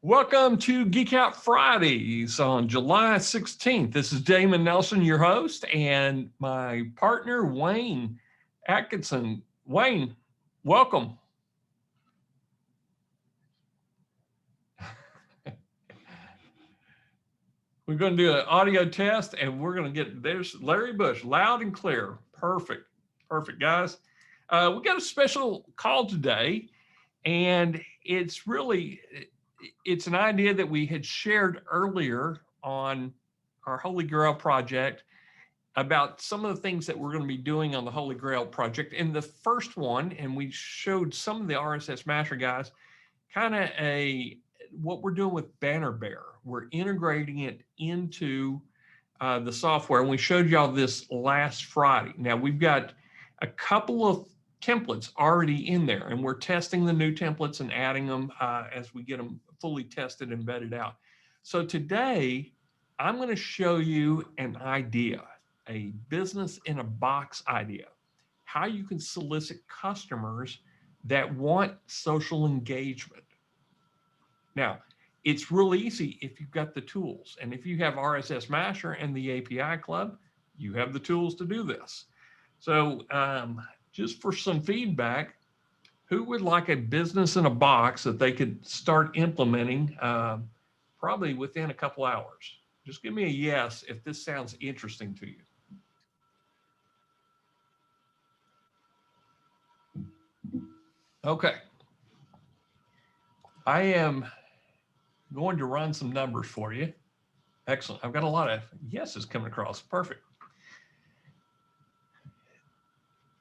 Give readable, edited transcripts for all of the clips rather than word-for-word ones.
Welcome to Geek Out Fridays on July 16th. This is Damon Nelson, your host, and my partner, Wayne Atkinson. Wayne, welcome. We're going to do an audio test, and we're going to get, there's Larry Bush, loud and clear. Perfect. Perfect, guys. We got a special call today, and it's an idea that we had shared earlier on our Holy Grail project about some of the things that we're going to be doing on the Holy Grail project. In the first one, and we showed some of the RSSMasher guys, kind of what we're doing with Banner Bear. We're integrating it into the software, and we showed y'all this last Friday. Now we've got a couple of templates already in there, and we're testing the new templates and adding them as we get them fully tested and vetted out. So today, I'm going to show you an idea, a business in a box idea, how you can solicit customers that want social engagement. Now, it's real easy if you've got the tools, and if you have RSSMasher and the API Club, you have the tools to do this. So just for some feedback, who would like a business in a box that they could start implementing probably within a couple hours? Just give me a yes if this sounds interesting to you. Okay. I am going to run some numbers for you. Excellent. I've got a lot of yeses coming across. Perfect.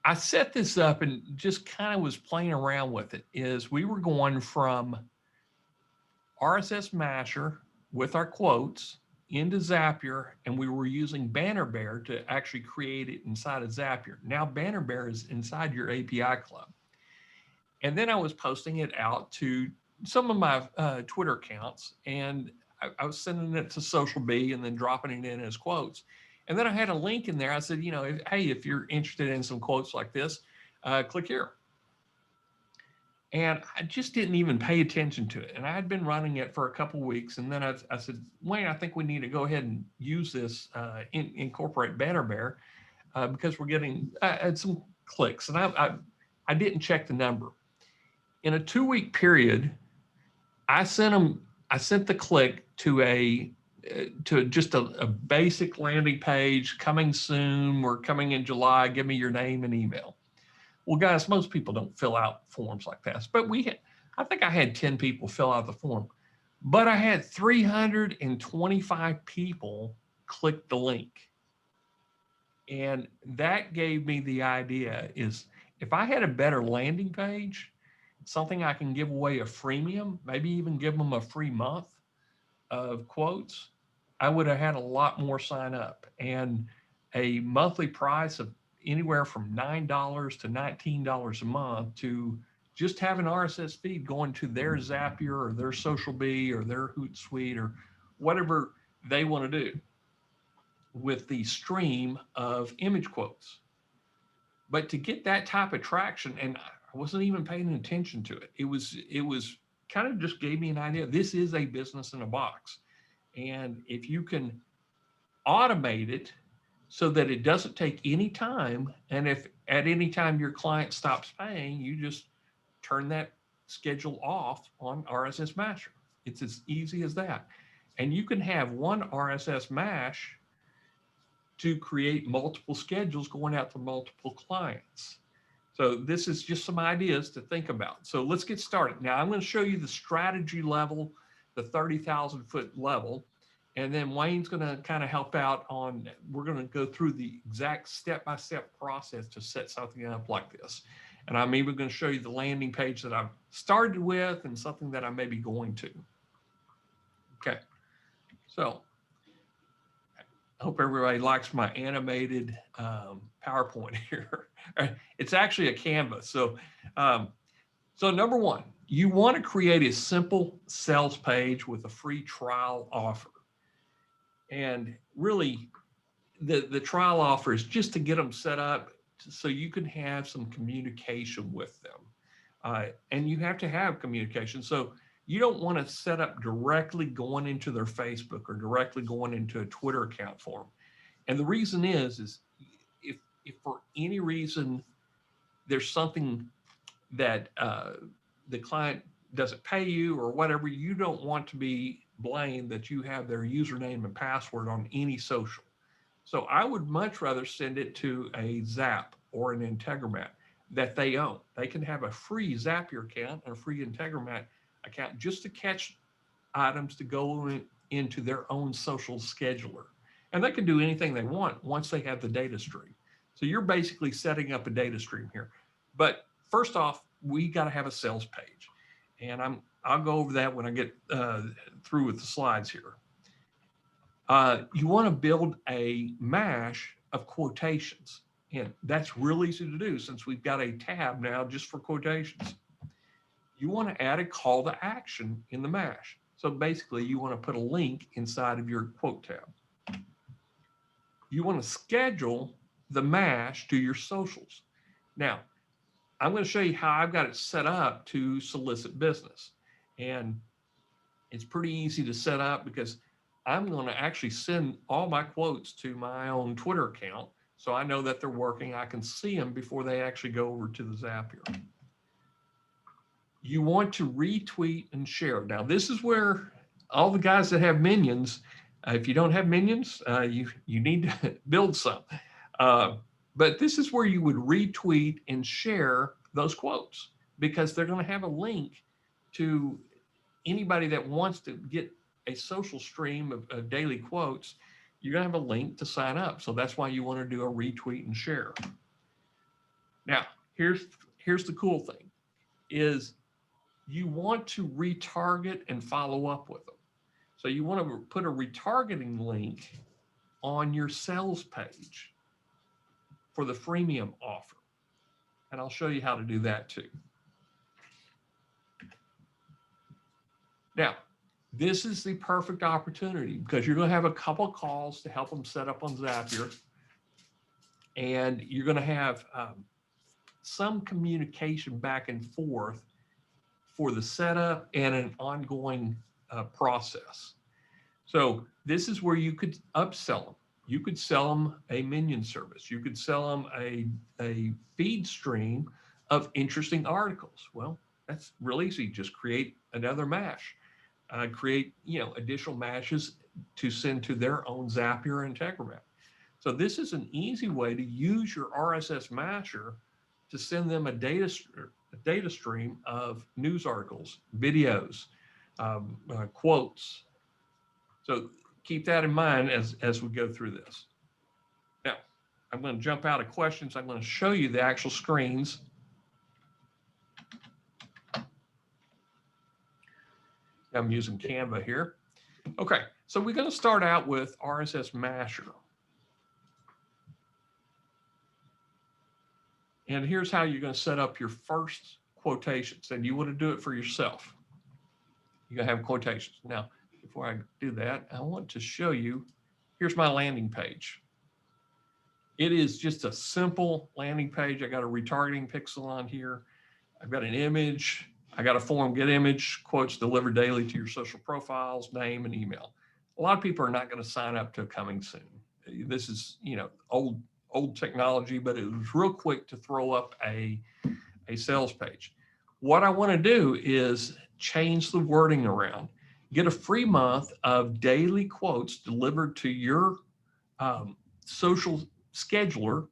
I set this up and just kind of was playing around with it. Is we were going from RSSMasher with our quotes into Zapier, and we were using Banner Bear to actually create it inside of Zapier. Now Banner Bear is inside your API Club. And then I was posting it out to some of my Twitter accounts, and I was sending it to Social Bee and then dropping it in as quotes. And then I had a link in there. I said, you know, hey, if you're interested in some quotes like this, click here. And I just didn't even pay attention to it. And I had been running it for a couple of weeks. And then I said, Wayne, I think we need to go ahead and use this, incorporate Banner Bear, because we're getting some clicks. And I didn't check the number. In a 2-week period, I sent the click to just a basic landing page, coming soon, we're coming in July, give me your name and email. Well, guys, most people don't fill out forms like that, but I think I had 10 people fill out the form, but I had 325 people click the link. And that gave me the idea is if I had a better landing page, something I can give away a freemium, maybe even give them a free month of quotes, I would have had a lot more sign up, and a monthly price of anywhere from $9 to $19 a month to just have an RSS feed going to their Zapier or their Social Bee or their Hootsuite or whatever they want to do with the stream of image quotes. But to get that type of traction, and I wasn't even paying attention to it. It was kind of just gave me an idea. This is a business in a box. And if you can automate it so that it doesn't take any time, and if at any time your client stops paying, you just turn that schedule off on RSSMasher. It's as easy as that. And you can have one RSSMash to create multiple schedules going out to multiple clients. So this is just some ideas to think about. So let's get started. Now I'm going to show you the strategy level, the 30,000 foot level, and then Wayne's going to kind of help out on, we're going to go through the exact step-by-step process to set something up like this. And I'm even going to show you the landing page that I've started with and something that I may be going to. Okay, so I hope everybody likes my animated PowerPoint here. It's actually a canvas. So number one, you want to create a simple sales page with a free trial offer. And really, the trial offer is just to get them set up so you can have some communication with them. And you have to have communication. So you don't want to set up directly going into their Facebook or directly going into a Twitter account for them. And the reason is if for any reason there's something that the client doesn't pay you or whatever, you don't want to be blamed that you have their username and password on any social. So I would much rather send it to a Zap or an Integromat that they own. They can have a free Zapier account and a free Integromat account just to catch items to go into their own social scheduler. And they can do anything they want once they have the data stream. So you're basically setting up a data stream here. But first off, we got to have a sales page. And I'll go over that when I get through with the slides here. You want to build a mash of quotations. And that's real easy to do since we've got a tab now just for quotations. You want to add a call to action in the mash. So basically you want to put a link inside of your quote tab. You want to schedule the mash to your socials. Now, I'm going to show you how I've got it set up to solicit business. And it's pretty easy to set up because I'm going to actually send all my quotes to my own Twitter account. So I know that they're working. I can see them before they actually go over to the Zapier. You want to retweet and share. Now, this is where all the guys that have minions, if you don't have minions, you need to build some. But this is where you would retweet and share those quotes because they're going to have a link to anybody that wants to get a social stream of daily quotes. You're going to have a link to sign up. So that's why you want to do a retweet and share. Now, here's the cool thing is you want to retarget and follow up with them. So you want to put a retargeting link on your sales page for the freemium offer. And I'll show you how to do that too. Now, this is the perfect opportunity because you're going to have a couple of calls to help them set up on Zapier. And you're going to have some communication back and forth for the setup and an ongoing process. So this is where you could upsell them. You could sell them a minion service. You could sell them a feed stream of interesting articles. Well, that's real easy. Just create another mash. Create additional mashes to send to their own Zapier and Integromat. So this is an easy way to use your RSSMasher to send them a data stream of news articles, videos, quotes. So keep that in mind as we go through this. Now, I'm going to jump out of questions. I'm going to show you the actual screens. I'm using Canva here. Okay, so we're going to start out with RSSMasher. And here's how you're going to set up your first quotations. And you want to do it for yourself. You're going to have quotations. Now, before I do that, I want to show you, here's my landing page. It is just a simple landing page. I got a retargeting pixel on here. I've got an image. I got a form, get image, quotes delivered daily to your social profiles, name and email. A lot of people are not going to sign up to coming soon. This is, old technology, but it was real quick to throw up a sales page. What I want to do is change the wording around. Get a free month of daily quotes delivered to your social scheduler.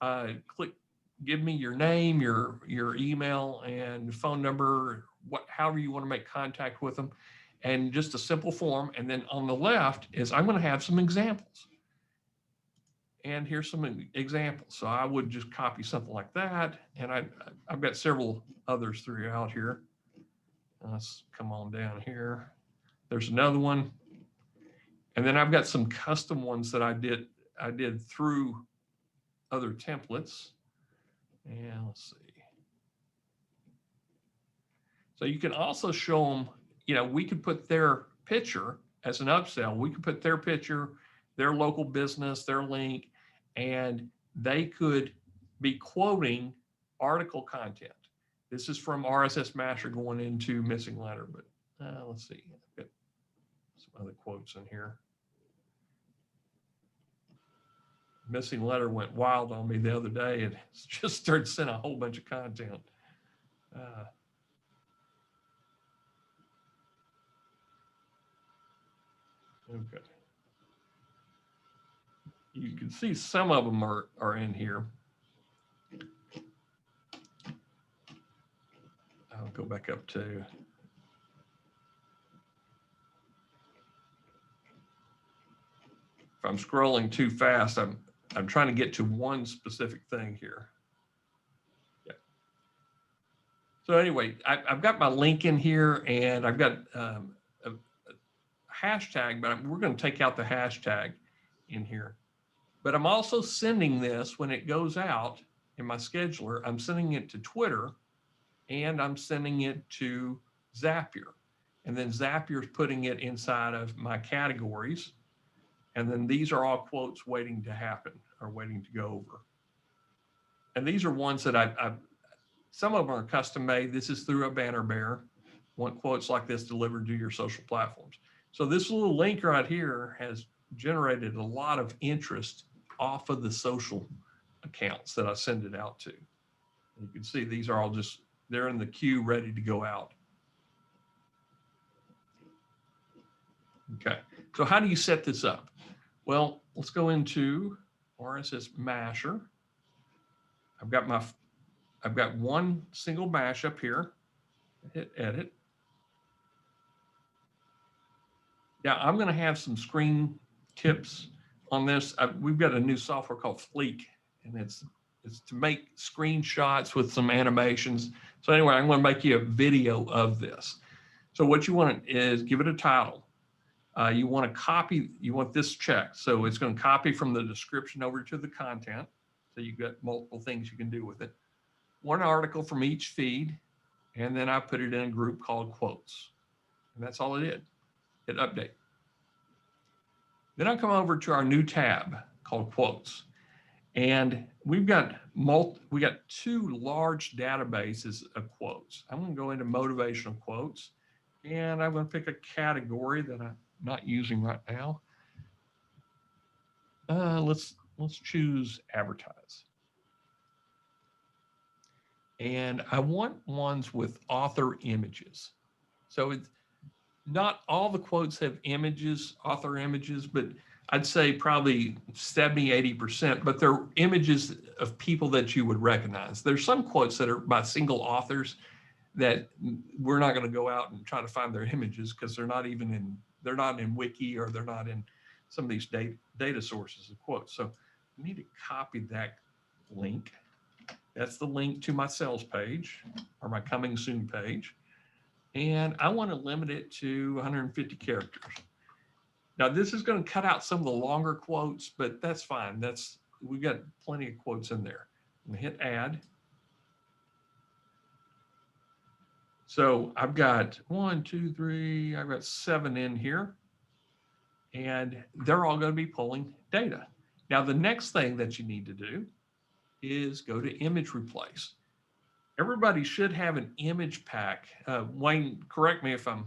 Click, give me your name, your email and phone number, however you want to make contact with them, and just a simple form. And then on the left is I'm going to have some examples. And here's some examples. So I would just copy something like that. And I've got several others throughout here. Let's come on down here. There's another one. And then I've got some custom ones that I did through other templates. And let's see. So you can also show them, we could put their picture as an upsell. We could put their picture, their local business, their link, and they could be quoting article content. This is from RSSMasher going into Missing Letter, but let's see, I've got some other quotes in here. Missing Letter went wild on me the other day and just started sending a whole bunch of content. Okay. You can see some of them are in here. I'll go back up to. If I'm scrolling too fast, I'm trying to get to one specific thing here. Yeah. So anyway, I've got my link in here, and I've got a hashtag, but we're going to take out the hashtag in here. But I'm also sending this when it goes out in my scheduler. I'm sending it to Twitter, and I'm sending it to Zapier. And then Zapier is putting it inside of my categories. And then these are all quotes waiting to happen or waiting to go over. And these are ones that some of them are custom made. This is through a banner bearer. Want quotes like this delivered to your social platforms. So this little link right here has generated a lot of interest off of the social accounts that I send it out to. You can see these are all just, they're in the queue ready to go out. Okay, so how do you set this up? Well, let's go into RSSMasher. I've got one single bash up here. Hit edit. Now I'm going to have some screen tips on this. We've got a new software called Fleek, and it's to make screenshots with some animations. So anyway, I'm going to make you a video of this. So what you want is give it a title. You want to copy, you want this checked. So it's going to copy from the description over to the content. So you've got multiple things you can do with it. One article from each feed, and then I put it in a group called quotes. And that's all it did. Hit update. Then I come over to our new tab called quotes. And we've got two large databases of quotes. I'm going to go into motivational quotes, and I'm going to pick a category that I'm not using right now. Let's choose advertise. And I want ones with author images. So it's not all the quotes have images, author images, but I'd say probably 70, 80%, but they're images of people that you would recognize. There's some quotes that are by single authors that we're not going to go out and try to find their images because they're not in Wiki, or they're not in some of these data sources of quotes. So I need to copy that link. That's the link to my sales page or my coming soon page. And I want to limit it to 150 characters. Now this is going to cut out some of the longer quotes, but that's fine. We've got plenty of quotes in there. I'm going to hit add. So I've got 1, 2, 3, I've got 7 in here, and they're all going to be pulling data. Now the next thing that you need to do is go to image replace. Everybody should have an image pack. Wayne, correct me if I'm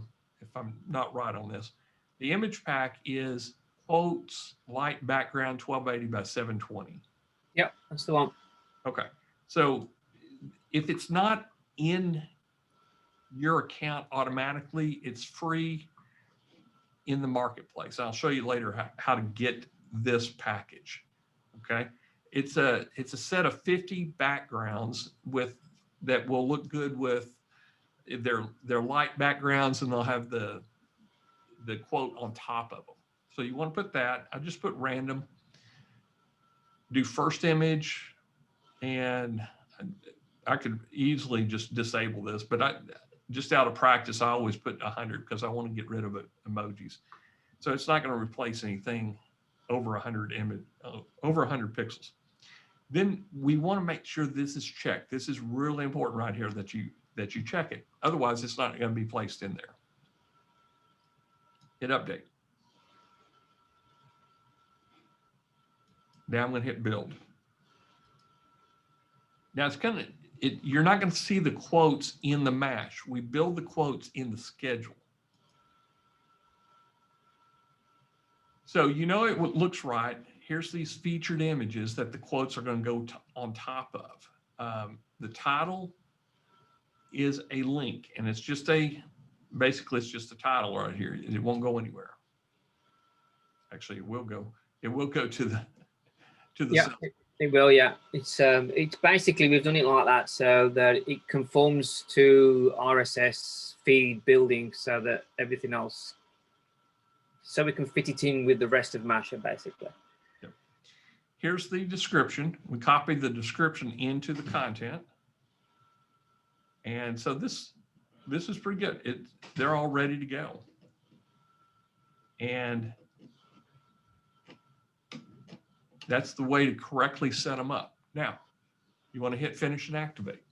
not right on this. The image pack is quotes, light background, 1280 by 720. Yep, that's the one. Okay, so if it's not in your account automatically, it's free in the marketplace. I'll show you later how to get this package. Okay, it's a set of 50 backgrounds that will look good with their light backgrounds, and they'll have the quote on top of them. So you want to put that. I just put random. Do first image, and I could easily just disable this, but just out of practice, I always put 100 because I want to get rid of emojis. So it's not going to replace anything over 100 pixels. Then we want to make sure this is checked. This is really important right here that you check it. Otherwise, it's not going to be placed in there. Hit update. Now I'm going to hit build. Now you're not going to see the quotes in the mash. We build the quotes in the schedule. So you know it looks right. Here's these featured images that the quotes are going to go on top of. The title is a link, and it's just basically it's just a title right here. It won't go anywhere. Actually, it will go to the yeah, cell. it will. Yeah, it's basically, we've done it like that so that it conforms to RSS feed building, so that everything else, so we can fit it in with the rest of Masher basically. Yep. Here's the description. We copied the description into the content, and so this is pretty good. They're all ready to go, and that's the way to correctly set them up. Now, you want to hit finish and activate.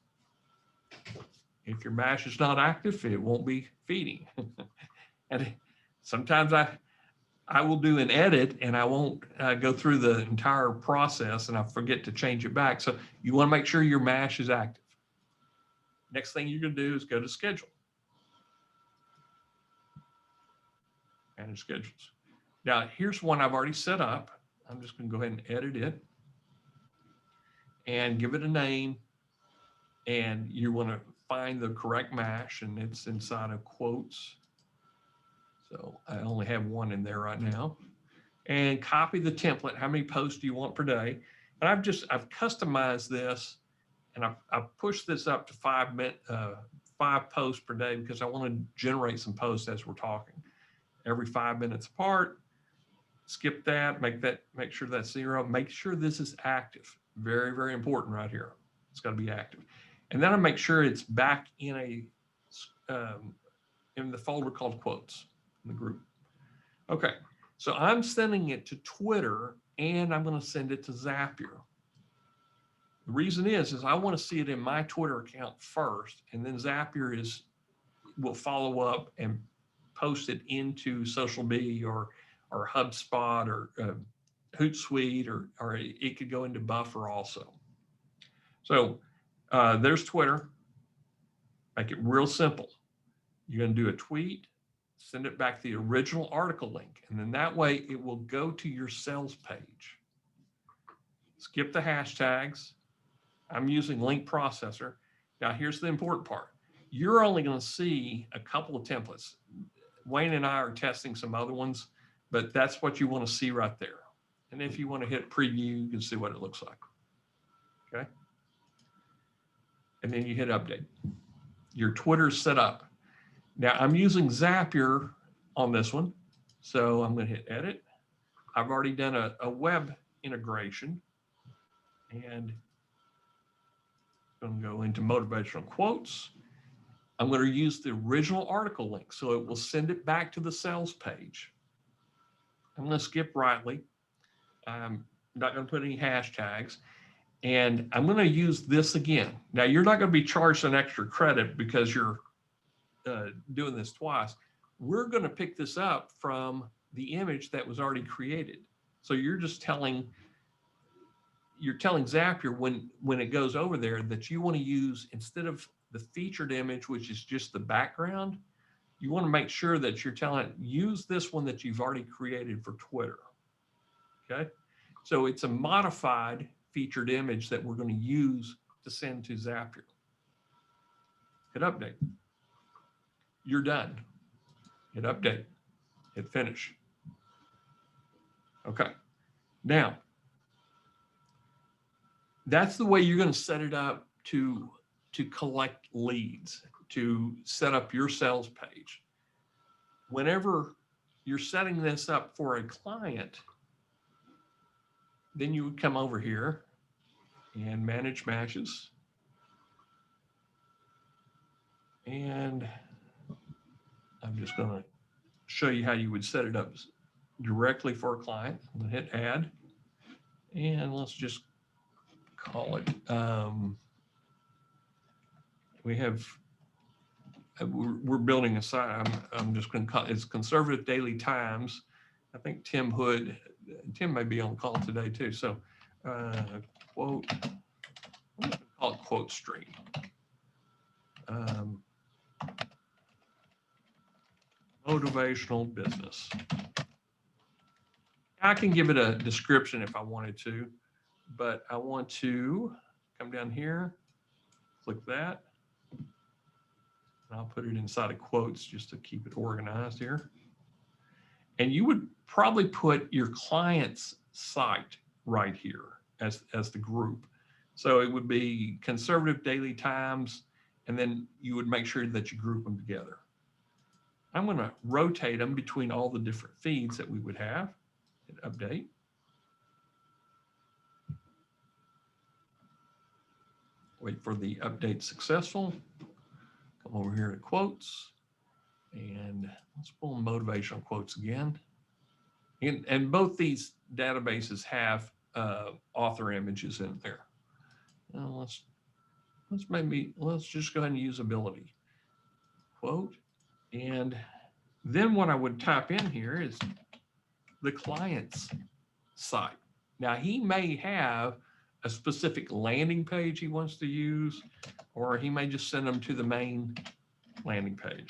If your mash is not active, it won't be feeding. And sometimes I will do an edit and I won't go through the entire process and I forget to change it back. So you want to make sure your mash is active. Next thing you're going to do is go to schedule. Manage schedules. Now, here's one I've already set up. I'm just going to go ahead and edit it and give it a name. And you want to find the correct mash, and it's inside of quotes. So I only have one in there right now. And copy the template. How many posts do you want per day? And I've customized this, and I've pushed this up to 5 posts per day because I want to generate some posts as we're talking. Every 5 minutes apart. Skip that. Make sure that's 0. Make sure this is active. Very, very important right here. It's got to be active. And then I make sure it's back in the folder called quotes in the group. Okay, so I'm sending it to Twitter and I'm going to send it to Zapier. The reason is I want to see it in my Twitter account first, and then Zapier will follow up and post it into Social Bee or HubSpot or Hootsuite, or it could go into Buffer also. So there's Twitter. Make it real simple. You're going to do a tweet, send it back to the original article link, and then that way it will go to your sales page. Skip the hashtags. I'm using link processor. Now here's the important part. You're only going to see a couple of templates. Wayne and I are testing some other ones, but that's what you want to see right there. And if you want to hit preview, you can see what it looks like. Okay. And then you hit update. Your Twitter's set up. Now I'm using Zapier on this one. So I'm going to hit edit. I've already done a web integration, and I'm going to go into motivational quotes. I'm going to use the original article link, so it will send it back to the sales page. I'm going to skip Rightly. I'm not going to put any hashtags. And I'm going to use this again. Now, you're not going to be charged an extra credit because you're doing this twice. We're going to pick this up from the image that was already created. So you're just telling Zapier when it goes over there that you want to use, instead of the featured image, which is just the background, you want to make sure that you're telling it, use this one that you've already created for Twitter. Okay. So it's a modified featured image that we're going to use to send to Zapier. Hit update. You're done. Hit update. Hit finish. Okay. Now, that's the way you're going to set it up to collect leads, to set up your sales page. Whenever you're setting this up for a client, then you would come over here and manage matches. And I'm just going to show you how you would set it up directly for a client. I'm going to hit add, and let's just call it, we're building a site. I'm just going to call it's Conservative Daily Times. I think Tim may be on the call today too. So quote, I'm going to call it Quote Stream. Motivational business. I can give it a description if I wanted to, but I want to come down here, click that, and I'll put it inside of quotes just to keep it organized here. And you would probably put your client's site right here as the group. So it would be Conservative Daily Times, and then you would make sure that you group them together. I'm going to rotate them between all the different feeds that we would have. Hit update. Wait for the update successful. Come over here to quotes, and let's pull motivational quotes again. And both these databases have author images in there. Now let's just go ahead and use ability quote, and then what I would type in here is the client's site. Now he may have a specific landing page he wants to use, or he may just send them to the main landing page.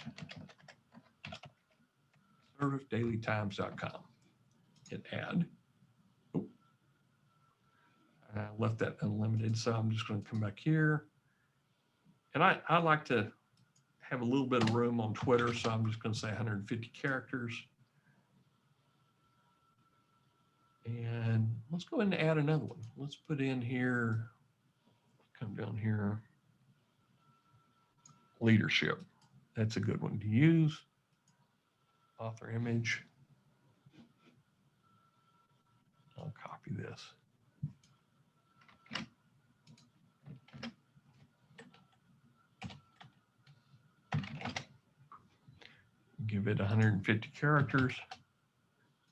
conservativedailytimes.com. Hit add. Oh, I left that unlimited, so I'm just going to come back here. And I like to have a little bit of room on Twitter, so I'm just going to say 150 characters. And let's go ahead and add another one. Let's put in here, come down here, leadership. That's a good one to use. Author image. I'll copy this. Give it 150 characters,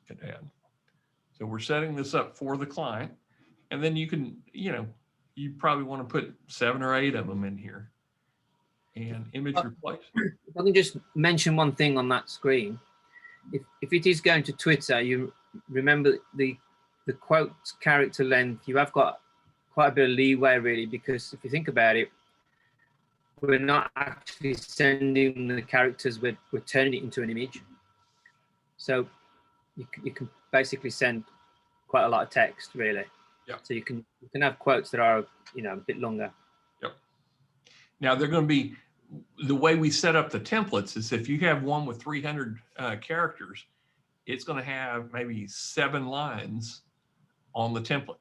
hit add. So we're setting this up for the client, and then you can, you probably want to put 7 or 8 of them in here. And image replace. If I can just mention one thing on that screen. If it is going to Twitter, you remember the quote character length, you have got quite a bit of leeway really, because if you think about it, we're not actually sending the characters, we're turning it into an image. So you can basically send quite a lot of text really. Yeah. So you can have quotes that are, a bit longer. Yep. Now they're going to be, the way we set up the templates is if you have one with 300 characters, it's going to have maybe 7 lines on the template.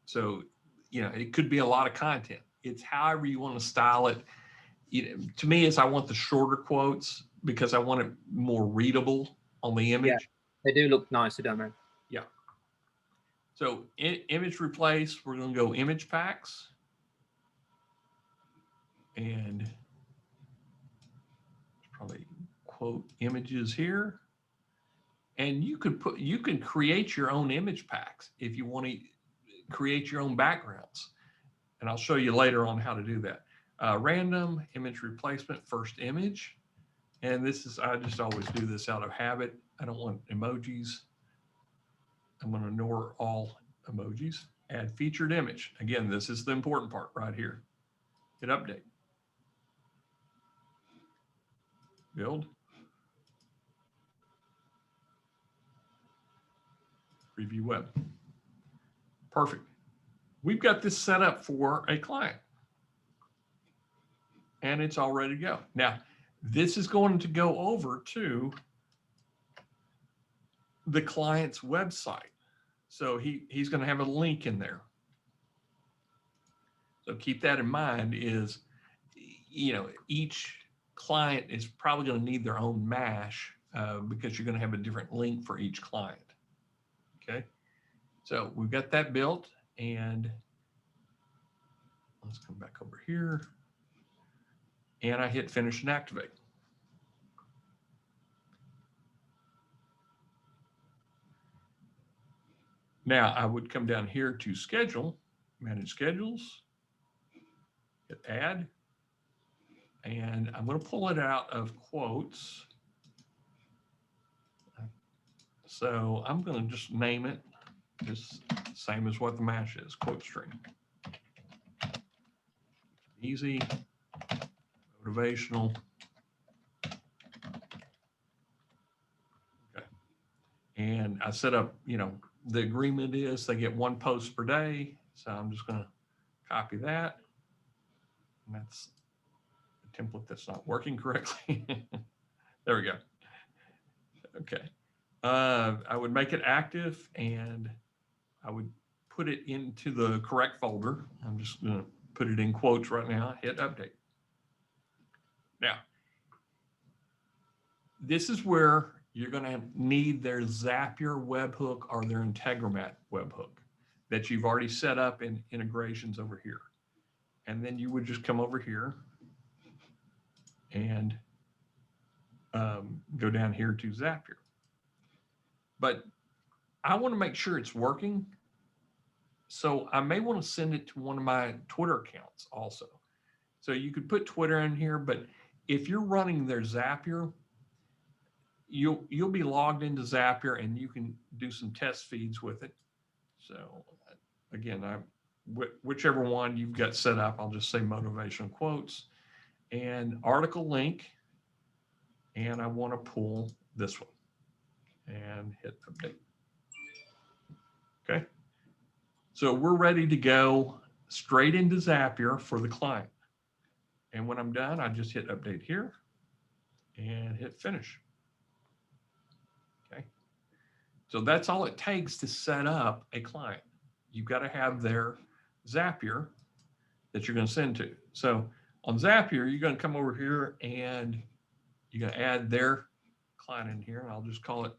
So, it could be a lot of content. It's however you want to style it. To me, I want the shorter quotes because I want it more readable on the image. Yeah, they do look nicer, don't they? Yeah. So image replace, we're going to go image packs. And probably quote images here. And you can create your own image packs if you want to create your own backgrounds. And I'll show you later on how to do that. Random image replacement, first image. And this is, I just always do this out of habit. I don't want emojis. I'm going to ignore all emojis. Add featured image. Again, this is the important part right here. Hit update. Build. Preview web. Perfect. We've got this set up for a client. And it's all ready to go. Now, this is going to go over to the client's website. So he's going to have a link in there. So keep that in mind is, each client is probably going to need their own MASH because you're going to have a different link for each client. Okay. So we've got that built, and let's come back over here. And I hit finish and activate. Now I would come down here to schedule, manage schedules, hit add, and I'm going to pull it out of quotes. So I'm going to just name it just same as what the MASH is, quote string. Easy, motivational. Okay. And I set up, the agreement is they get 1 post per day. So I'm just going to copy that. And that's a template that's not working correctly. There we go. Okay. I would make it active and I would put it into the correct folder. I'm just going to put it in quotes right now, hit update. Now, this is where you're going to need their Zapier webhook or their Integromat webhook that you've already set up in integrations over here. And then you would just come over here and go down here to Zapier. But I want to make sure it's working. So I may want to send it to one of my Twitter accounts also. So you could put Twitter in here, but if you're running their Zapier, you'll be logged into Zapier and you can do some test feeds with it. So again, whichever one you've got set up, I'll just say motivational quotes and article link. And I want to pull this one and hit update. Okay. So we're ready to go straight into Zapier for the client. And when I'm done, I just hit update here and hit finish. Okay. So that's all it takes to set up a client. You've got to have their Zapier that you're going to send to. So on Zapier, you're going to come over here and you're going to add their client in here. And I'll just call it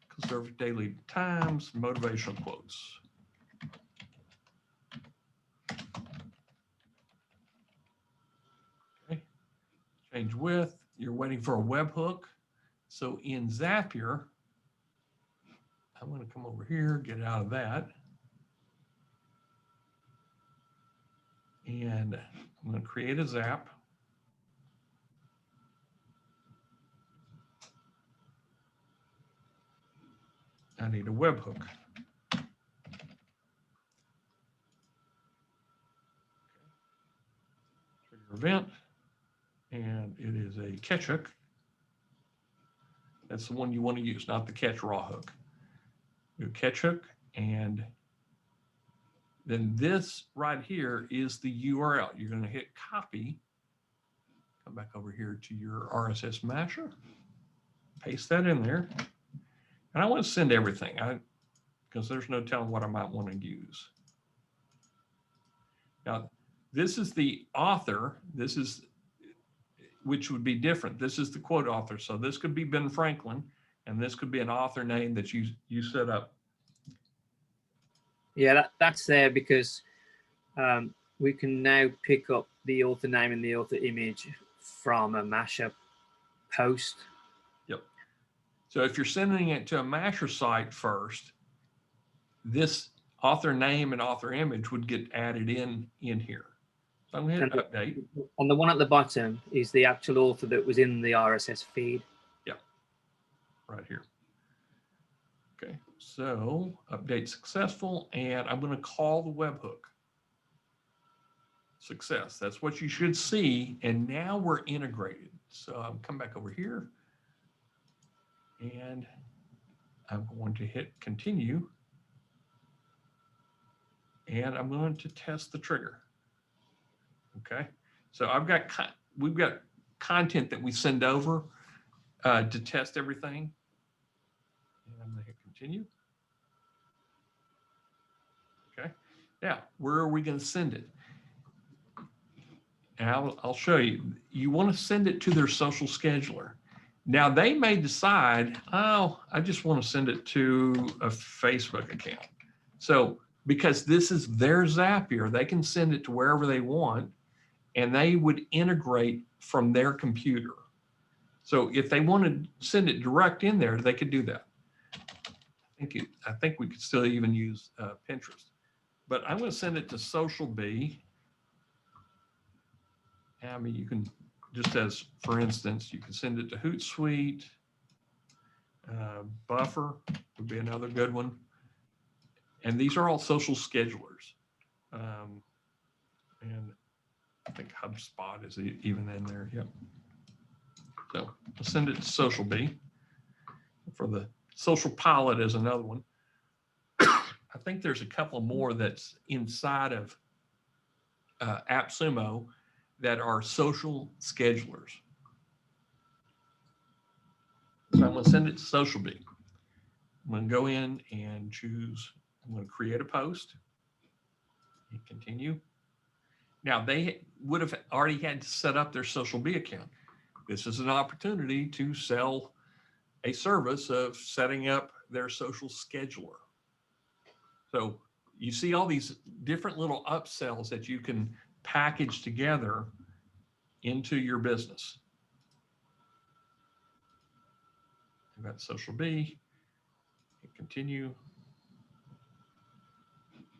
Conservative Daily Times Motivational Quotes. Okay. Change width. You're waiting for a webhook. So in Zapier, I'm going to come over here, get out of that. And I'm going to create a Zap. I need a webhook. Trigger event, and it is a catch hook. That's the one you want to use, not the catch raw hook. Do catch hook, and then this right here is the URL. You're going to hit copy. Come back over here to your RSSMasher. Paste that in there. And I want to send everything because there's no telling what I might want to use. Now, this is the author. This is, which would be different. This is the quote author. So this could be Ben Franklin, and this could be an author name that you set up. Yeah, that's there because we can now pick up the author name and the author image from a Masher post. Yep. So if you're sending it to a Masher site first, this author name and author image would get added in here. So I'm going to hit update. And the one at the bottom is the actual author that was in the RSS feed. Yeah, right here. Okay, so update successful, and I'm going to call the webhook. Success, that's what you should see, and now we're integrated. So I'll come back over here, and I'm going to hit continue, and I'm going to test the trigger. Okay, so we've got content that we send over to test everything. And I'm going to hit continue. Okay, now where are we going to send it? And I'll show you. You want to send it to their social scheduler. Now they may decide, oh, I just want to send it to a Facebook account. So because this is their Zapier, they can send it to wherever they want, and they would integrate from their computer. So if they want to send it direct in there, they could do that. I think we could still even use Pinterest. But I'm going to send it to Social B. I mean, you can, just as for instance, you can send it to Hootsuite. Buffer would be another good one. And these are all social schedulers. And I think HubSpot is even in there. Yep. So I'll send it to Social B. For the Social Pilot is another one. think there's a couple more that's inside of AppSumo that are social schedulers. So I'm going to send it to SocialBee. I'm going to go in and choose, I'm going to create a post and continue. Now they would have already had to set up their SocialBee account. This is an opportunity to sell a service of setting up their social scheduler. So you see all these different little upsells that you can package together into your business. I've got SocialBee, continue.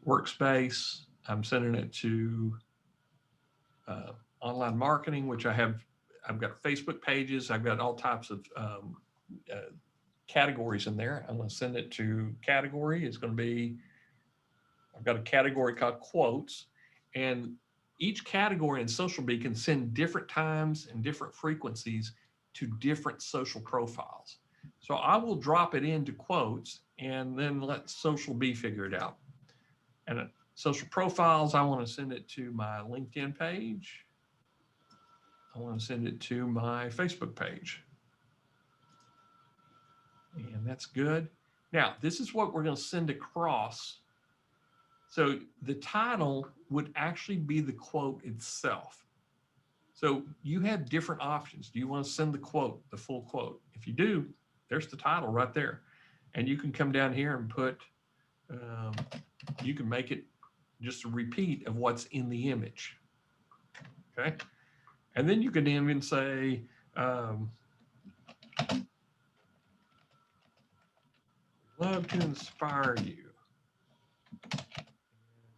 Workspace, I'm sending it to online marketing, which I've got Facebook pages, I've got all types of categories in there. I'm going to send it to category. It's going to be, I've got a category called quotes, and each category in SocialBee can send different times and different frequencies to different social profiles. So I will drop it into quotes and then let SocialBee figure it out. And social profiles, I want to send it to my LinkedIn page. I want to send it to my Facebook page. And that's good. Now, this is what we're going to send across. So the title would actually be the quote itself. So you have different options. Do you want to send the quote, the full quote? If you do, there's the title right there. And you can come down here and put, you can make it just a repeat of what's in the image. Okay. And then you can even say, love to inspire you.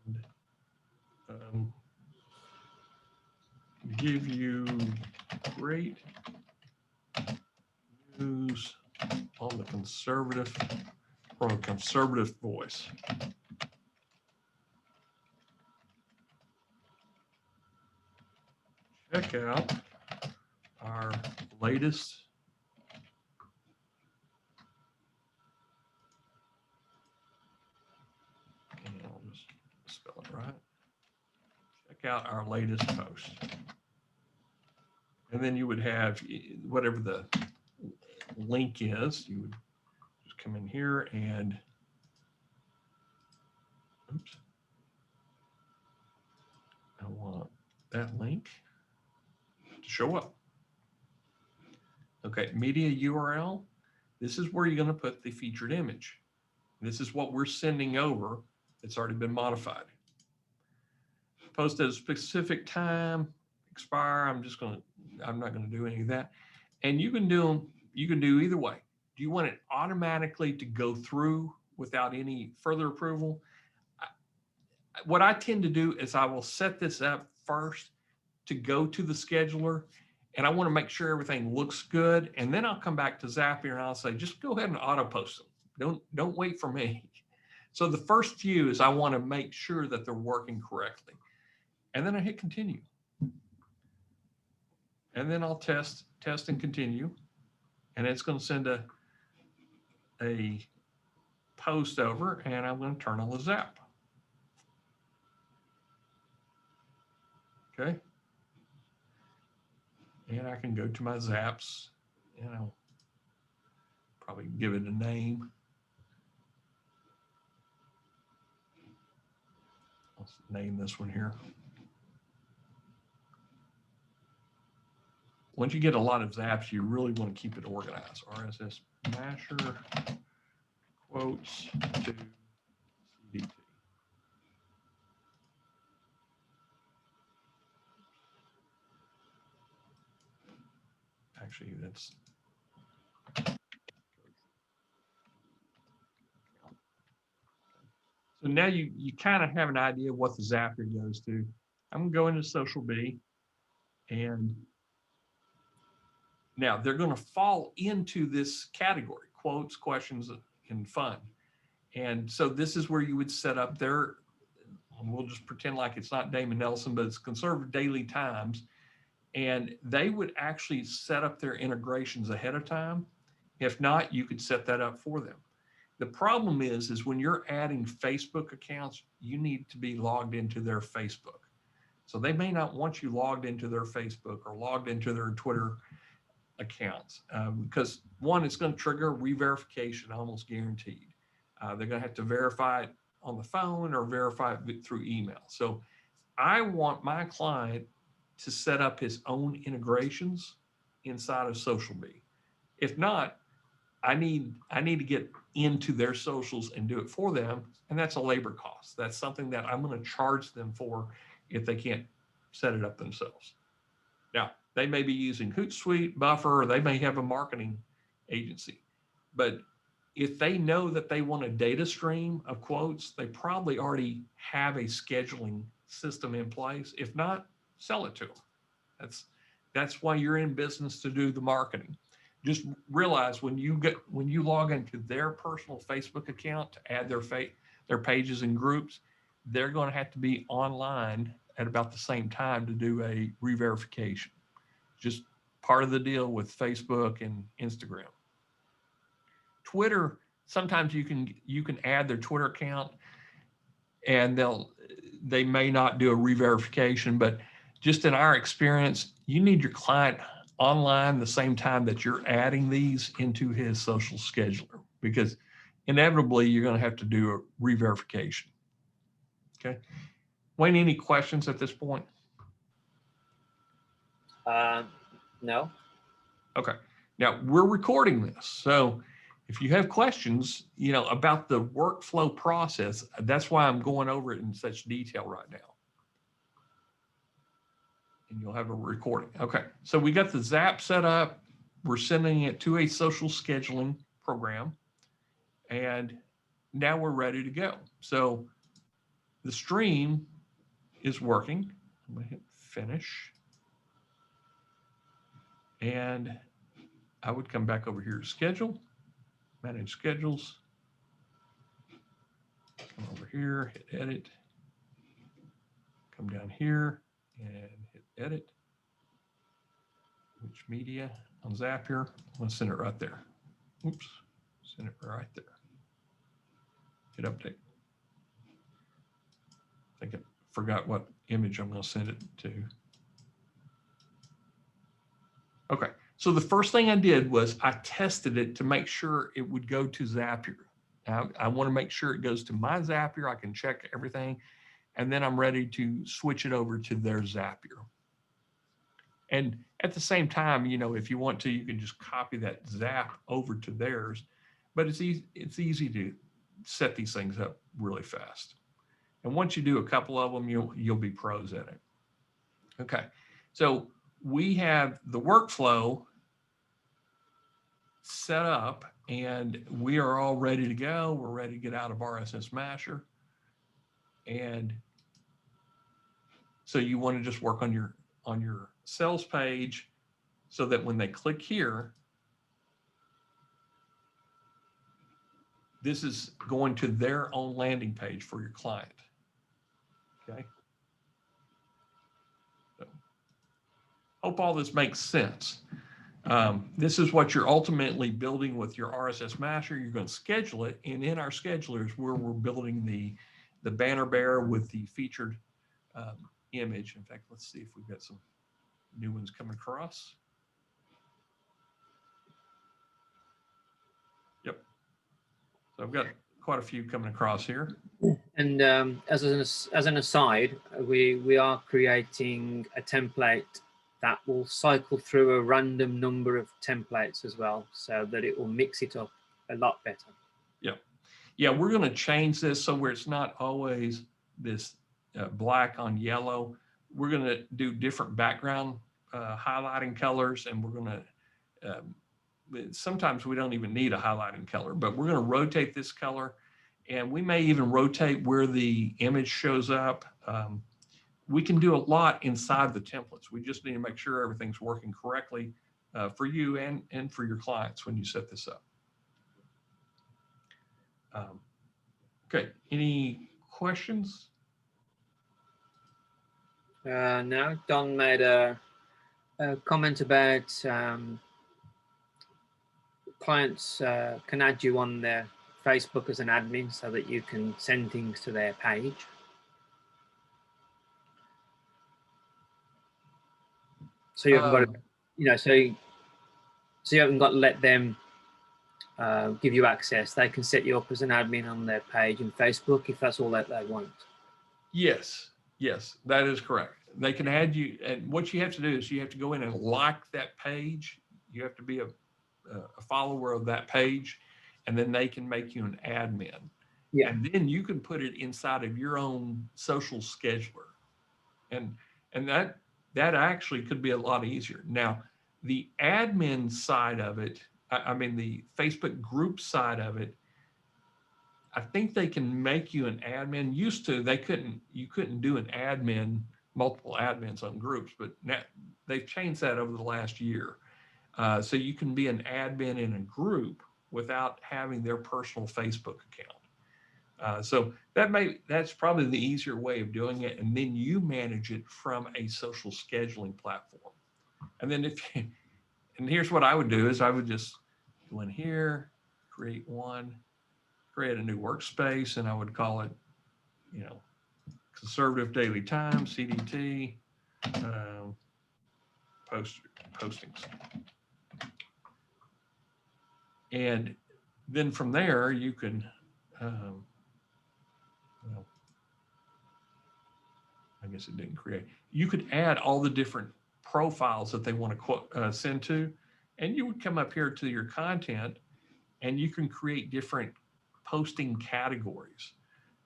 And, give you great news on the conservative, from a conservative voice. Check out our latest and I'll just spell it right. Check out our latest post. And then you would have whatever the link is, you would just come in here and oops. I want that link to show up. Okay, media URL. This is where you're going to put the featured image. This is what we're sending over. It's already been modified. Post at a specific time, expire. I'm not going to do any of that. And you can do either way. Do you want it automatically to go through without any further approval? What I tend to do is I will set this up first to go to the scheduler, and I want to make sure everything looks good. And then I'll come back to Zapier and I'll say, just go ahead and auto post them. Don't wait for me. So the first few is I want to make sure that they're working correctly. And then I hit continue. And then I'll test and continue. And it's going to send a post over, and I'm going to turn on the Zap. Okay. And I can go to my Zaps, and I'll probably give it a name. Let's name this one here. Once you get a lot of Zaps, you really want to keep it organized. RSSMasher quotes to CDT. Actually, that's so now you kind of have an idea of what the Zapier goes to. I'm going to go into SocialBee, and now they're going to fall into this category: quotes, questions, and fun. And so this is where you would set up their, we'll just pretend like it's not Damon Nelson, but it's Conservative Daily Times. And they would actually set up their integrations ahead of time. If not, you could set that up for them. The problem is when you're adding Facebook accounts, you need to be logged into their Facebook. So they may not want you logged into their Facebook or logged into their Twitter accounts because one, it's going to trigger re-verification, almost guaranteed. They're going to have to verify it on the phone or verify it through email. So I want my client to set up his own integrations inside of SocialBee. If not, I need to get into their socials and do it for them, and that's a labor cost. That's something that I'm going to charge them for if they can't set it up themselves. Now, they may be using Hootsuite, Buffer, or they may have a marketing agency, but if they know that they want a data stream of quotes, they probably already have a scheduling system in place. If not, sell it to them. That's why you're in business, to do the marketing. Just realize when you log into their personal Facebook account to add their pages and groups, they're going to have to be online at about the same time to do a re-verification. Just part of the deal with Facebook and Instagram. Twitter, sometimes you can add their Twitter account and they may not do a re-verification, but just in our experience, you need your client online the same time that you're adding these into his social scheduler, because inevitably you're going to have to do a re-verification. Okay. Wayne, any questions at this point? No. Okay. Now we're recording this, so if you have questions, about the workflow process, that's why I'm going over it in such detail right now. And you'll have a recording. Okay. So we got the Zap set up. We're sending it to a social scheduling program, and now we're ready to go. So the stream is working. I'm going to hit finish. And I would come back over here to schedule, manage schedules. Come over here, hit edit. Come down here and hit edit. Which media on Zapier? I'm going to send it right there. Oops, send it right there. Hit update. I think I forgot what image I'm going to send it to. Okay, so the first thing I did was I tested it to make sure it would go to Zapier. Now, I want to make sure it goes to my Zapier. I can check everything, and then I'm ready to switch it over to their Zapier. And at the same time, if you want to, you can just copy that Zap over to theirs, but it's easy to set these things up really fast. And once you do a couple of them, you'll be pros at it. Okay, so we have the workflow set up and we are all ready to go. We're ready to get out of RSSMasher. And so you want to just work on your sales page so that when they click here, this is going to their own landing page for your client. Okay. So, hope all this makes sense. This is what you're ultimately building with your RSSMasher. You're going to schedule it, and in our schedulers where we're building the banner bearer with the featured image. In fact, let's see if we've got some new ones coming across. Yep. So I've got quite a few coming across here. And as an aside, we are creating a template that will cycle through a random number of templates as well, so that it will mix it up a lot better. Yeah. Yeah, we're going to change this so where it's not always this black on yellow. We're going to do different background highlighting colors, and we're going to, sometimes we don't even need a highlighting color, but we're going to rotate this color, and we may even rotate where the image shows up. We can do a lot inside the templates. We just need to make sure everything's working correctly for you and for your clients when you set this up. Okay, any questions? No, Don made a comment about clients can add you on their Facebook as an admin so that you can send things to their page. So you haven't got to, you know, so you haven't got to let them give you access. They can set you up as an admin on their page in Facebook if that's all that they want. Yes, yes, that is correct. They can add you, and what you have to do is you have to go in and like that page. You have to be a follower of that page, and then they can make you an admin. Yeah. And then you can put it inside of your own social scheduler. And that actually could be a lot easier. Now, the admin side of it, I mean the Facebook group side of it, I think they can make you an admin. Used to, you couldn't do an admin, multiple admins on groups, but now they've changed that over the last year. So you can be an admin in a group without having their personal Facebook account. So that's probably the easier way of doing it. And then you manage it from a social scheduling platform. And then and here's what I would do is I would just go in here, create a new workspace, and I would call it, Conservative Daily Times, CDT, postings. And then from there, you can, I guess it didn't create. You could add all the different profiles that they want to send to, and you would come up here to your content, and you can create different posting categories.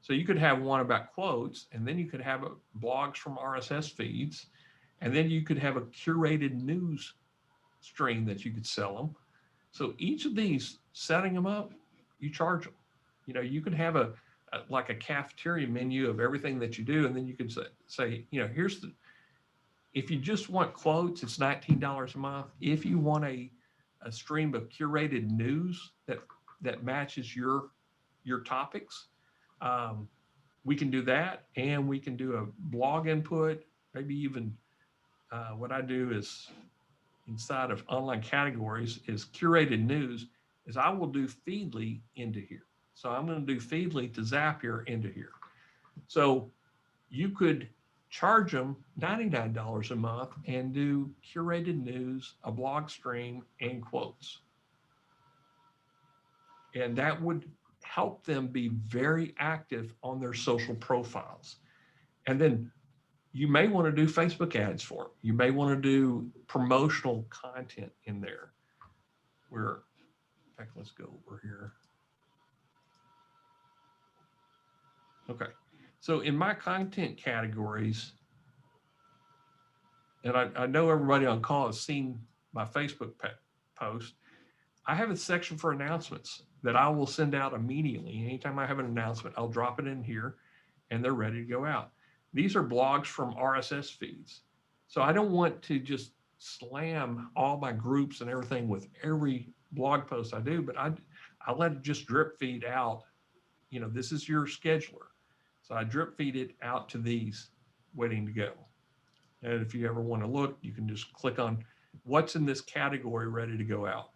So you could have one about quotes, and then you could have blogs from RSS feeds, and then you could have a curated news stream that you could sell them. So each of these, setting them up, you charge them. You could have like a cafeteria menu of everything that you do, and then you could say, if you just want quotes, it's $19 a month. If you want a stream of curated news that matches your topics, we can do that, and we can do a blog input. Maybe even what I do is inside of online categories is curated news, is I will do Feedly into here. So I'm going to do Feedly to Zapier into here. So you could charge them $99 a month and do curated news, a blog stream, and quotes. And that would help them be very active on their social profiles. And then you may want to do Facebook ads for them. You may want to do promotional content in there. In fact, let's go over here. Okay, so in my content categories, and I know everybody on call has seen my Facebook post, I have a section for announcements that I will send out immediately. Anytime I have an announcement, I'll drop it in here, and they're ready to go out. These are blogs from RSS feeds. So I don't want to just slam all my groups and everything with every blog post I do, but I let it just drip feed out. This is your scheduler. So I drip feed it out to these waiting to go. And if you ever want to look, you can just click on what's in this category ready to go out.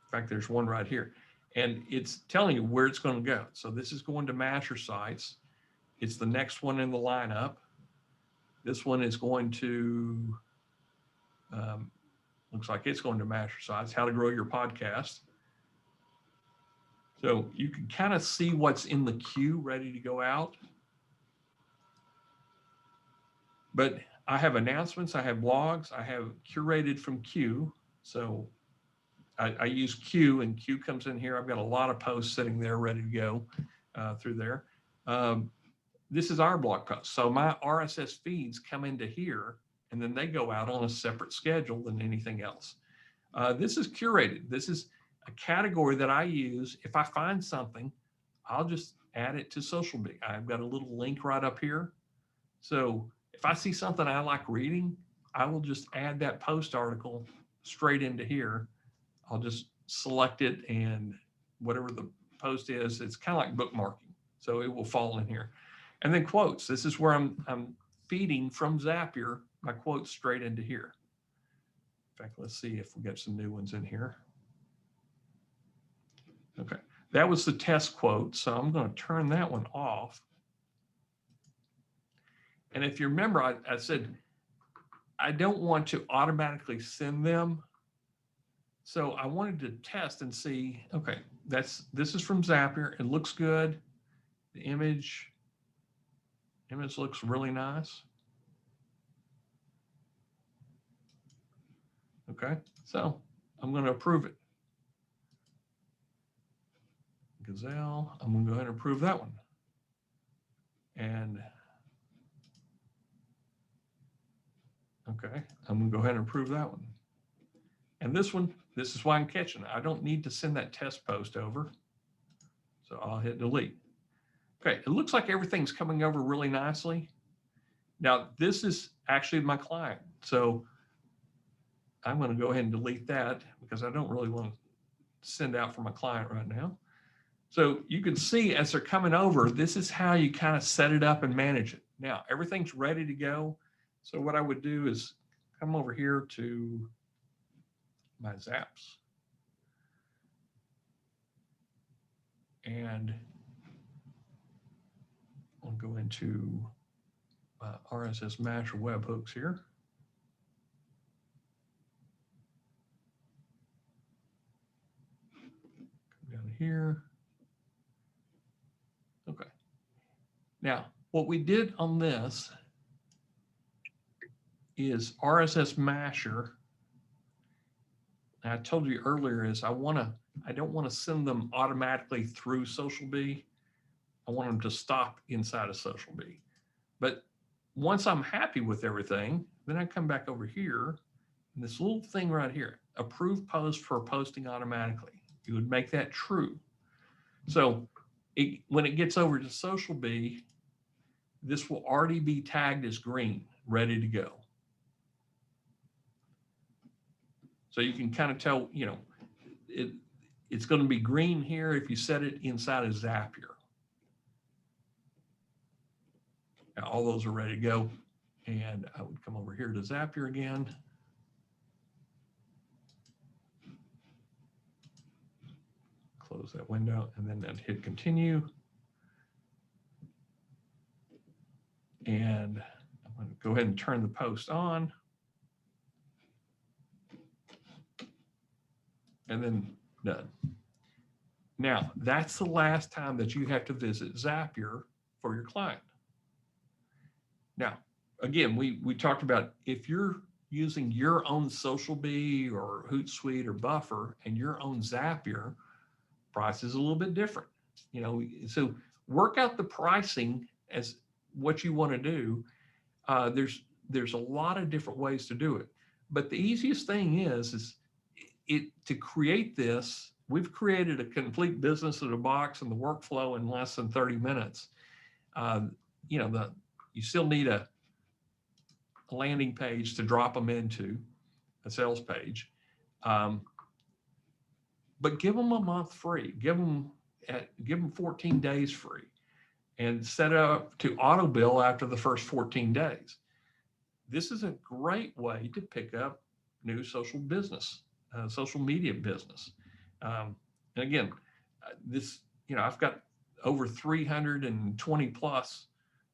In fact, there's one right here, and it's telling you where it's going to go. So this is going to Masher sites. It's the next one in the lineup. This one is going to, looks like it's going to Masher sites, how to grow your podcast. So you can kind of see what's in the queue ready to go out. But I have announcements, I have blogs, I have curated from Q. So I use Q, and Q comes in here. I've got a lot of posts sitting there ready to go through there. This is our blog post. So my RSS feeds come into here, and then they go out on a separate schedule than anything else. This is curated. This is a category that I use. If I find something, I'll just add it to SocialBee. I've got a little link right up here. So if I see something I like reading, I will just add that post article straight into here. I'll just select it, and whatever the post is, it's kind of like bookmarking. So it will fall in here. And then quotes. This is where I'm feeding from Zapier my quotes straight into here. In fact, let's see if we got some new ones in here. Okay, that was the test quote, so I'm going to turn that one off. And if you remember, I said I don't want to automatically send them. So I wanted to test and see, okay, this is from Zapier. It looks good. The image looks really nice. Okay, so I'm going to approve it. Gazelle, I'm going to go ahead and approve that one. And okay, I'm going to go ahead and approve that one. And this one, this is why I'm catching it. I don't need to send that test post over. So I'll hit delete. Okay, it looks like everything's coming over really nicely. Now, this is actually my client. So I'm going to go ahead and delete that because I don't really want to send out for my client right now. So you can see as they're coming over, this is how you kind of set it up and manage it. Now, everything's ready to go. So what I would do is come over here to my Zaps. And I'll go into RSSMasher webhooks here. Come down here. Okay. Now, what we did on this is RSSMasher. I told you earlier is I don't want to send them automatically through SocialBee. I want them to stop inside of SocialBee. But once I'm happy with everything, then I come back over here and this little thing right here, approve post for posting automatically. You would make that true. So when it gets over to SocialBee, this will already be tagged as green, ready to go. So you can kind of tell, you know, it's going to be green here if you set it inside of Zapier. Now, all those are ready to go. And I would come over here to Zapier again. Close that window and then hit continue. And I'm going to go ahead and turn the post on. And then done. Now, that's the last time that you have to visit Zapier for your client. Now, again, we talked about if you're using your own SocialBee or Hootsuite or Buffer and your own Zapier, price is a little bit different. You know, so work out the pricing as what you want to do. There's a lot of different ways to do it, but the easiest thing is to create this. We've created a complete business in a box and the workflow in less than 30 minutes. You know, you still need a landing page to drop them into, a sales page. But give them a month free. Give them 14 days free, and set it up to auto bill after the first 14 days. This is a great way to pick up new social media business. And again, I've got over 320 plus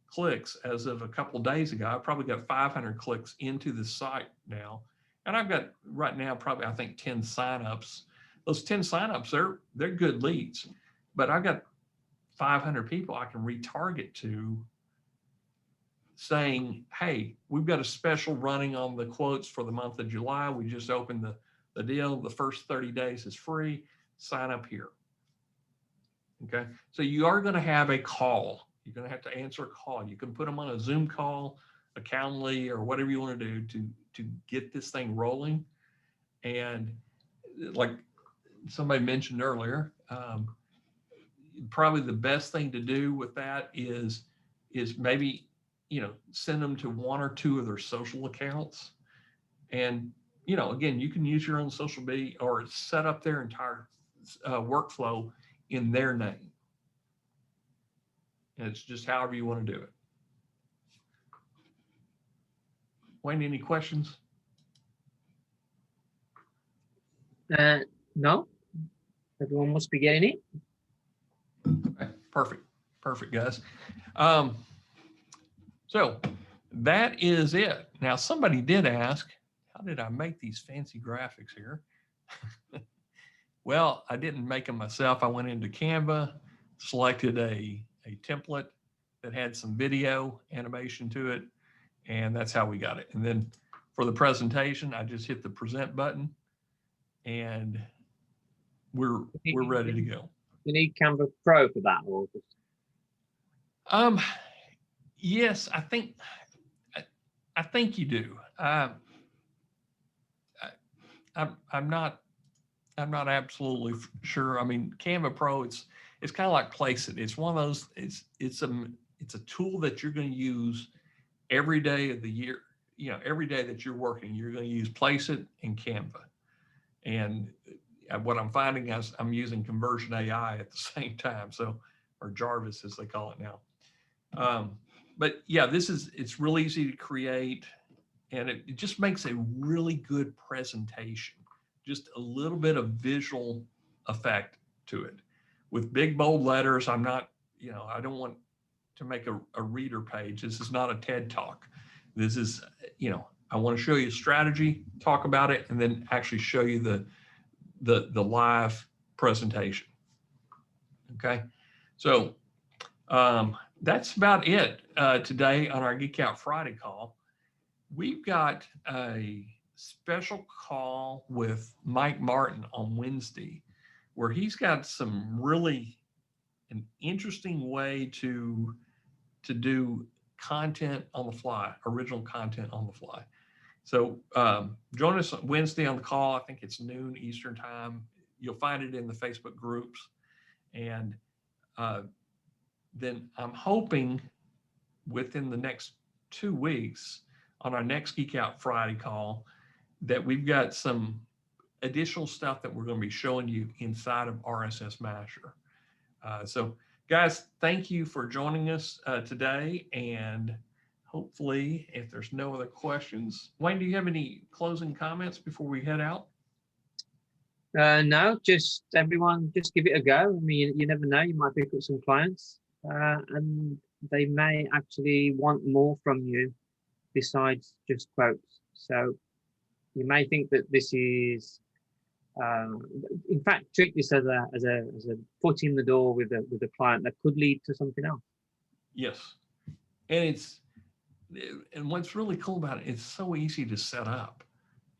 clicks as of a couple of days ago. I've probably got 500 clicks into the site now. And I've got right now, probably, I think 10 signups. Those 10 signups, they're good leads, but I've got 500 people I can retarget to, saying, hey, we've got a special running on the quotes for the month of July. We just opened the deal. The first 30 days is free. Sign up here. Okay. So you are going to have a call. You're going to have to answer a call. You can put them on a Zoom call, a Calendly, or whatever you want to do to get this thing rolling. And like somebody mentioned earlier, probably the best thing to do with that is maybe, send them to one or two of their social accounts. And, again, you can use your own SocialBee or set up their entire workflow in their name. And it's just however you want to do it. Wayne, any questions? No. Everyone must be getting it. Okay, perfect. Perfect, guys. So that is it. Now, somebody did ask, how did I make these fancy graphics here? Well, I didn't make them myself. I went into Canva, selected a template that had some video animation to it, and that's how we got it. And then for the presentation, I just hit the present button, and we're ready to go. You need Canva Pro for that, or just... Yes, I think you do. I'm not absolutely sure. I mean, Canva Pro, it's kind of like Place It. It's one of those. It's a tool that you're going to use every day of the year. You know, every day that you're working, you're going to use Place It and Canva. And what I'm finding is I'm using Conversion AI at the same time. So, or Jarvis as they call it now. But yeah, it's really easy to create, and it just makes a really good presentation. Just a little bit of visual effect to it. With big bold letters, I'm not, I don't want to make a reader page. This is not a TED Talk. This is, I want to show you strategy, talk about it, and then actually show you the live presentation. Okay, so that's about it today on our Geek Out Friday call. We've got a special call with Mike Martin on Wednesday, where he's got some really an interesting way to do content on the fly, original content on the fly. So join us Wednesday on the call. I think it's noon Eastern time. You'll find it in the Facebook groups. And then I'm hoping within the next 2 weeks on our next Geek Out Friday call that we've got some additional stuff that we're going to be showing you inside of RSSMasher. So guys, thank you for joining us today. And hopefully, if there's no other questions, Wayne, do you have any closing comments before we head out? No, just everyone, just give it a go. I mean, you never know, you might pick up some clients, and they may actually want more from you besides just quotes. So you may think that this is, in fact, treat this as a foot in the door with a client that could lead to something else. Yes, and what's really cool about it, it's so easy to set up.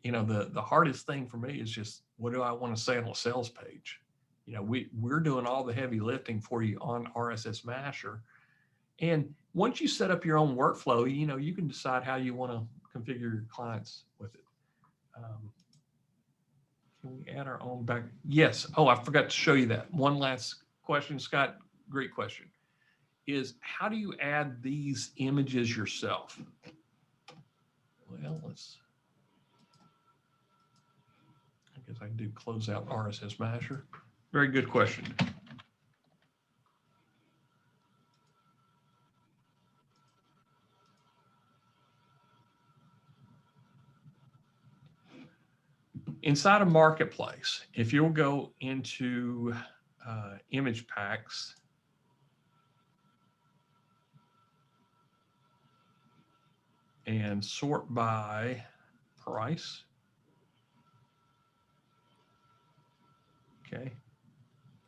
The hardest thing for me is just, what do I want to say on a sales page? We're doing all the heavy lifting for you on RSSMasher. And once you set up your own workflow, you can decide how you want to configure your clients with it. Can we add our own back? Yes. Oh, I forgot to show you that. One last question, Scott. Great question. Is how do you add these images yourself? Well, I guess I can do close out RSSMasher. Very good question. Inside of Marketplace, if you'll go into image packs, and sort by price. Okay.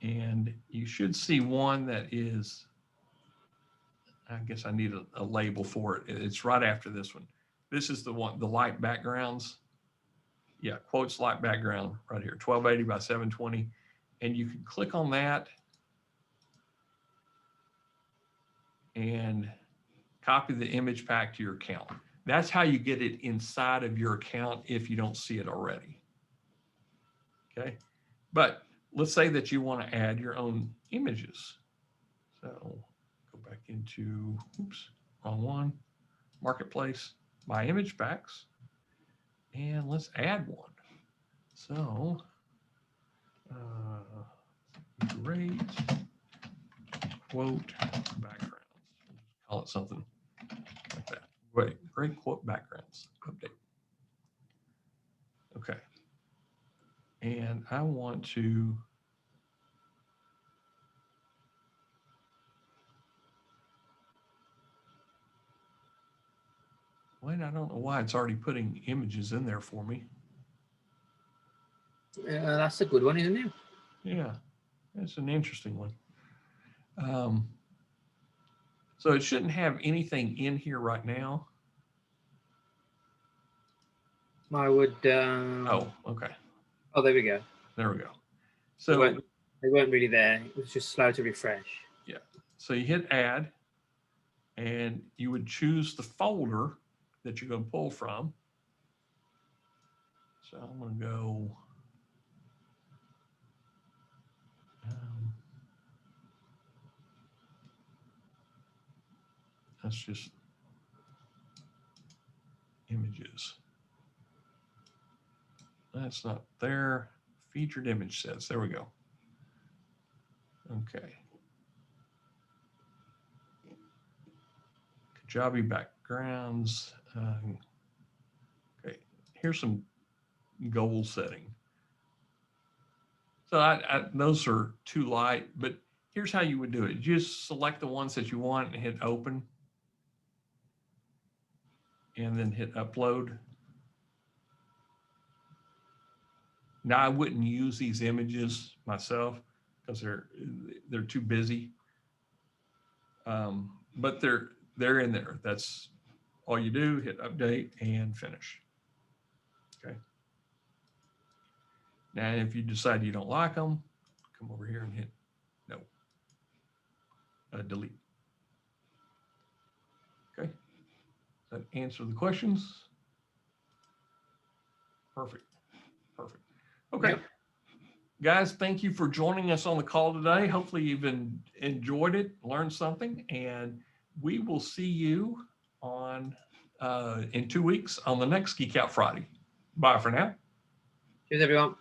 And you should see one that is, I guess I need a label for it. It's right after this one. This is the one, the light backgrounds. Yeah, quotes light background right here, 1280 by 720. And you can click on that and copy the image pack to your account. That's how you get it inside of your account if you don't see it already. Okay, but let's say that you want to add your own images. So go back into, oops, wrong one, Marketplace, My Image Packs, and let's add one. So, great quote backgrounds. Call it something like that. Great quote backgrounds. Update. Okay. And I want to Wait, I don't know why it's already putting images in there for me. That's a good one, isn't it? Yeah, that's an interesting one. So it shouldn't have anything in here right now. I would. Oh, okay. Oh, there we go. There we go. So they weren't really there. It was just slow to refresh. Yeah. So you hit add, and you would choose the folder that you're going to pull from. So I'm going to go. That's just images. That's not there. Featured image sets. There we go. Okay. Kajabi backgrounds. Okay. Here's some goal setting. So those are too light, but here's how you would do it. Just select the ones that you want and hit open. And then hit upload. Now I wouldn't use these images myself because they're too busy. But they're in there. That's all you do. Hit update and finish. Okay. Now, if you decide you don't like them, come over here and hit no. Delete. Okay. Does that answer the questions? Perfect. Perfect. Okay. Yep. Guys, thank you for joining us on the call today. Hopefully you've enjoyed it, learned something, and we will see you on in 2 weeks on the next Geek Out Friday. Bye for now. Cheers, everyone.